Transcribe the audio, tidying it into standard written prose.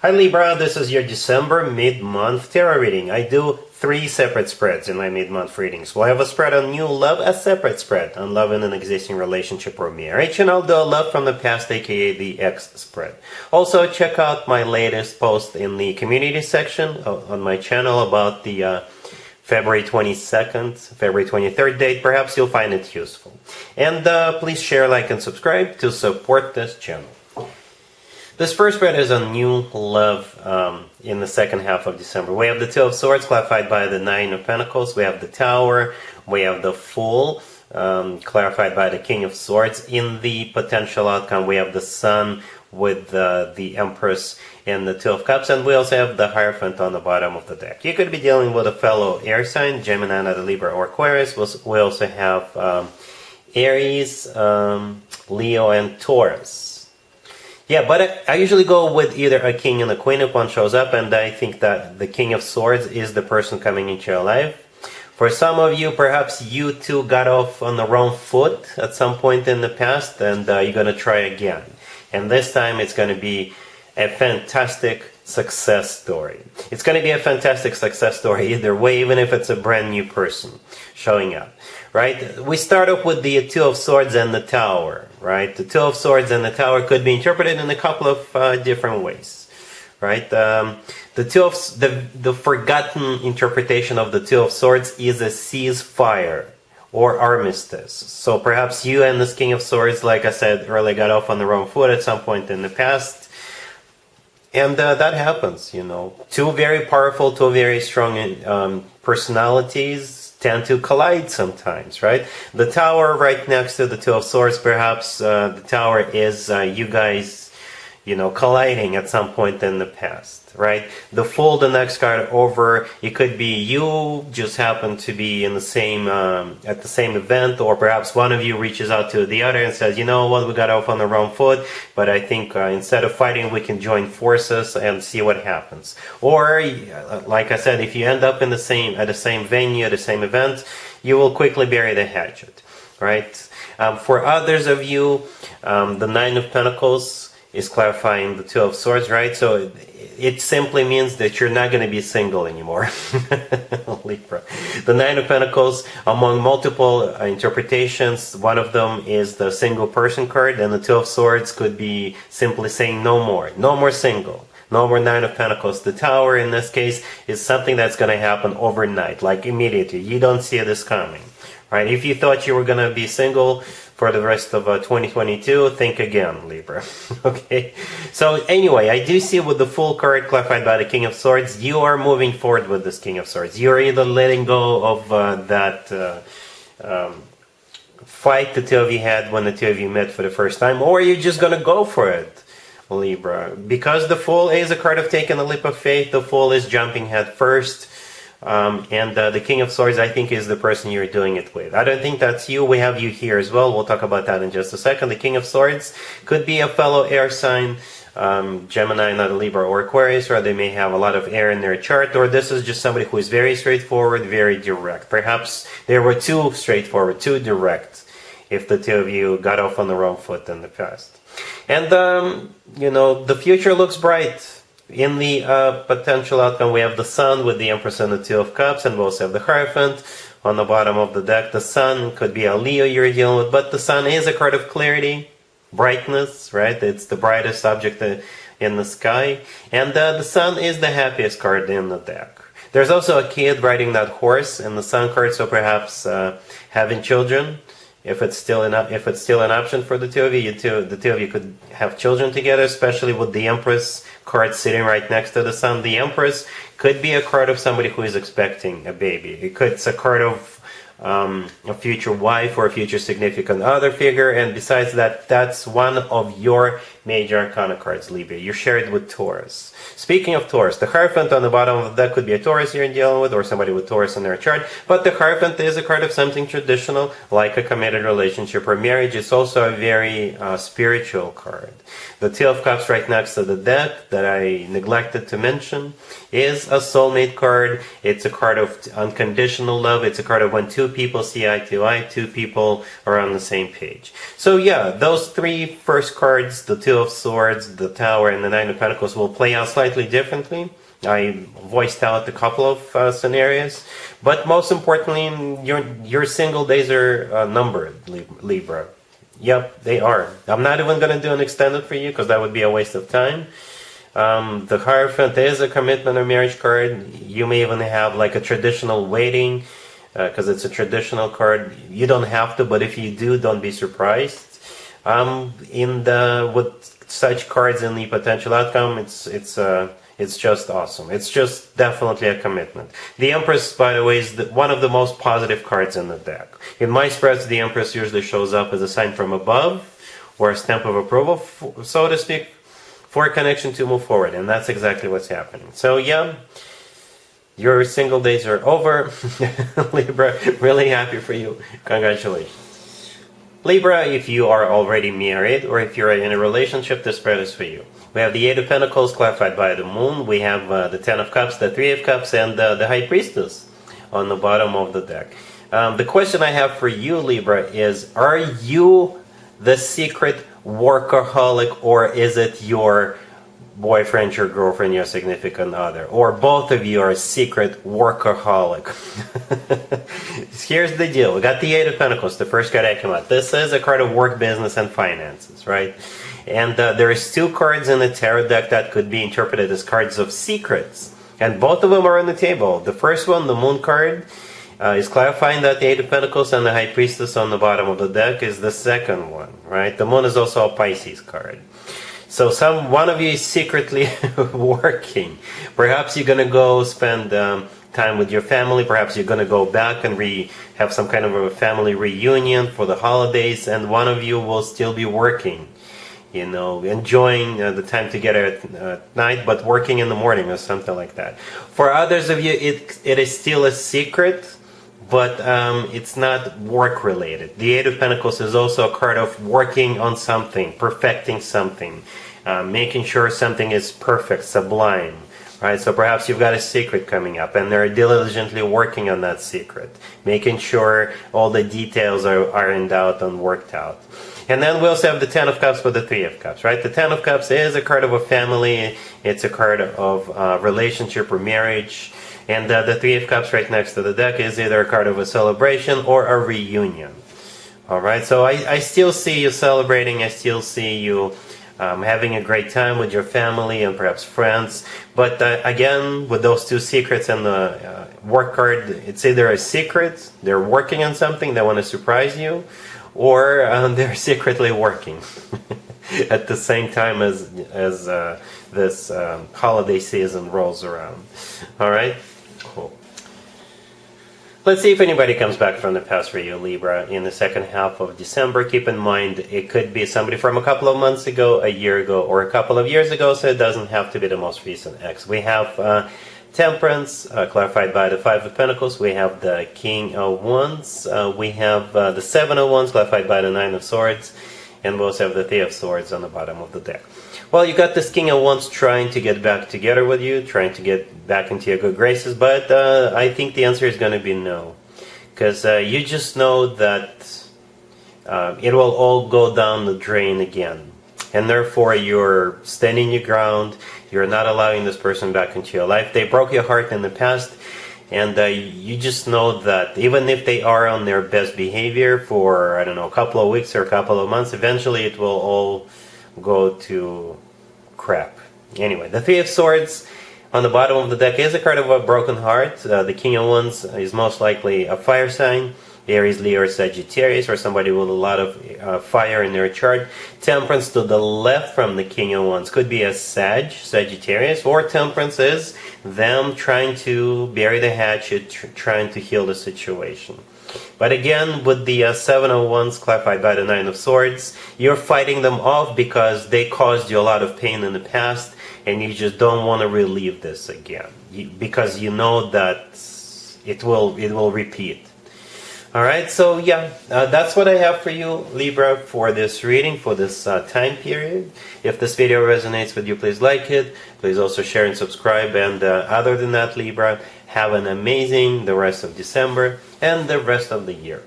Hi Libra, this is your December mid-month tarot reading. I do 3 separate spreads in my mid-month readings. We'll have a spread on new love, a separate spread on love in an existing relationship or marriage, and I'll do a love from the past, aka the X spread. Also, check out my latest post in the community section on my channel about the February 22nd, February 23rd date. Perhaps you'll find it useful. And please share, like, and subscribe to support this channel. This first spread is on new love in the second half of December. We have the Two of Swords clarified by the Nine of Pentacles. We have the Tower. We have the Fool clarified by the King of Swords. In the potential outcome, we have the Sun with the Empress and the Two of Cups. And we also have the Hierophant on the bottom of the deck. You could be dealing with a fellow air sign, Gemini, Libra, or Aquarius. We also have Aries, Leo, and Taurus. Yeah, but I usually go with either a king and a queen if one shows up, and I think that the King of Swords is the person coming into your life. For some of you, perhaps you too got off on the wrong foot at some point in the past, and you're going to try again. And this time it's going to be a fantastic success story. It's going to be a fantastic success story either way, even if it's a brand new person showing up. Right? We start off with the Two of Swords and the Tower, right? The Two of Swords and the Tower could be interpreted in a couple of different ways, right? The forgotten interpretation of the Two of Swords is a ceasefire or armistice. So perhaps you and this King of Swords, like I said earlier, got off on the wrong foot at some point in the past. And that happens, you know. Two very powerful, two very strong personalities tend to collide sometimes, right? The Tower right next to the Two of Swords, perhaps the Tower is you guys, you know, colliding at some point in the past, right? The Fool, the next card over, it could be you just happen to be in the same at the same event, or perhaps one of you reaches out to the other and says, you know what, we got off on the wrong foot, but I think instead of fighting, we can join forces and see what happens. Or, like I said, if you end up in the same venue, at the same event, you will quickly bury the hatchet, right? For others of you, the Nine of Pentacles is clarifying the Two of Swords, right? So it simply means that you're not going to be single anymore. Libra. The Nine of Pentacles, among multiple interpretations, one of them is the single person card, and the Two of Swords could be simply saying no more single. No more Nine of Pentacles. The Tower, in this case, is something that's going to happen overnight, like immediately. You don't see this coming, right? If you thought you were going to be single for the rest of 2022, think again, Libra. Okay? So anyway, I do see with the Fool card clarified by the King of Swords, you are moving forward with this King of Swords. You're either letting go of that fight the two of you had when the two of you met for the first time, or you're just going to go for it, Libra. Because the Fool is a card of taking a leap of faith, the Fool is jumping head first. And the King of Swords, I think, is the person you're doing it with. I don't think that's you. We have you here as well. We'll talk about that in just a second. The King of Swords could be a fellow air sign, Gemini, not a Libra or Aquarius, or they may have a lot of air in their chart, or this is just somebody who is very straightforward, very direct. Perhaps there were too straightforward, too direct, if the two of you got off on the wrong foot in the past. And, you know, the future looks bright. In the potential outcome, we have the Sun with the Empress and the Two of Cups, and we also have the Hierophant on the bottom of the deck. The Sun could be a Leo you're dealing with, but the Sun is a card of clarity, brightness, right? It's the brightest object in the sky, and the Sun is the happiest card in the deck. There's also a kid riding that horse in the Sun card, so perhaps having children. If it's still an option for the two of you, the two of you could have children together, especially with the Empress card sitting right next to the Sun. The Empress could be a card of somebody who is expecting a baby. It's a card of a future wife or a future significant other figure, and besides that, that's one of your major arcana cards, Libra. You share it with Taurus. Speaking of Taurus, the Hierophant on the bottom of the deck could be a Taurus you're dealing with, or somebody with Taurus in their chart, but the Hierophant is a card of something traditional, like a committed relationship or marriage. It's also a very spiritual card. The Two of Cups right next to the deck that I neglected to mention is a soulmate card. It's a card of unconditional love. It's a card of when two people see eye to eye, two people are on the same page. So yeah, those three first cards, the Two Two of Swords, the Tower, and the Nine of Pentacles will play out slightly differently. I voiced out a couple of scenarios, but most importantly, your single days are numbered, Libra. Yep, they are. I'm not even going to do an extended for you because that would be a waste of time. The Hierophant is a commitment or marriage card. You may even have like a traditional wedding because it's a traditional card. You don't have to, but if you do, don't be surprised. With such cards in the potential outcome, it's just awesome. It's just definitely a commitment. The Empress, by the way, is one of the most positive cards in the deck. In my spreads, the Empress usually shows up as a sign from above or a stamp of approval, so to speak, for a connection to move forward. And that's exactly what's happening. So yeah, your single days are over. Libra, really happy for you. Congratulations. Libra, if you are already married or if you're in a relationship, this spread is for you. We have the Eight of Pentacles clarified by the Moon. We have the Ten of Cups, the Three of Cups, and the High Priestess on the bottom of the deck. The question I have for you, Libra, is are you the secret workaholic, or is it your boyfriend, your girlfriend, your significant other? Or both of you are a secret workaholic? Here's the deal. We got the Eight of Pentacles, the first card that came out. This is a card of work, business, and finances, right? And there's two cards in the tarot deck that could be interpreted as cards of secrets. And both of them are on the table. The first one, the Moon card, is clarifying that the Eight of Pentacles and the High Priestess on the bottom of the deck is the second one, right? The Moon is also a Pisces card. So one of you is secretly working. Perhaps you're going to go spend time with your family. Perhaps you're going to go back and have some kind of a family reunion for the holidays. And one of you will still be working, you know, enjoying the time together at night, but working in the morning or something like that. For others of you, it is still a secret, but it's not work related. The Eight of Pentacles is also a card of working on something, perfecting something, making sure something is perfect, sublime, right? So perhaps you've got a secret coming up and they're diligently working on that secret, making sure all the details are ironed out and worked out. And then we also have the Ten of Cups with the Three of Cups, right? The Ten of Cups is a card of a family. It's a card of relationship or marriage. And the Three of Cups right next to the deck is either a card of a celebration or a reunion. All right, so I still see you celebrating. I still see you having a great time with your family and perhaps friends. But again, with those two secrets and the work card, it's either a secret, they're working on something, they want to surprise you, or they're secretly working at the same time as this holiday season rolls around. All right? Cool. Let's see if anybody comes back from the past for you, Libra, in the second half of December. Keep in mind, it could be somebody from a couple of months ago, a year ago, or a couple of years ago, so it doesn't have to be the most recent ex. We have Temperance, clarified by the Five of Pentacles. We have the King of Wands. We have the Seven of Wands, clarified by the Nine of Swords. And we also have the Three of Swords on the bottom of the deck. Well, you got this King of Wands trying to get back together with you, trying to get back into your good graces, but I think the answer is going to be no. Because you just know that it will all go down the drain again. And therefore, you're standing your ground, you're not allowing this person back into your life. They broke your heart in the past, and you just know that even if they are on their best behavior for, I don't know, a couple of weeks or a couple of months, eventually it will all go to crap. Anyway, the Three of Swords on the bottom of the deck is a card of a broken heart. The King of Wands is most likely a fire sign. Aries, Leo, or Sagittarius, or somebody with a lot of fire in their chart. Temperance to the left from the King of Wands could be a Sagittarius, or Temperance is them trying to bury the hatchet, trying to heal the situation. But again, with the Seven of Wands clarified by the Nine of Swords, you're fighting them off because they caused you a lot of pain in the past, and you just don't want to relive this again, because you know that it will repeat. Alright, so yeah, that's what I have for you, Libra, for this reading, for this time period. If this video resonates with you, please like it. Please also share and subscribe. And other than that, Libra, have an amazing the rest of December and the rest of the year.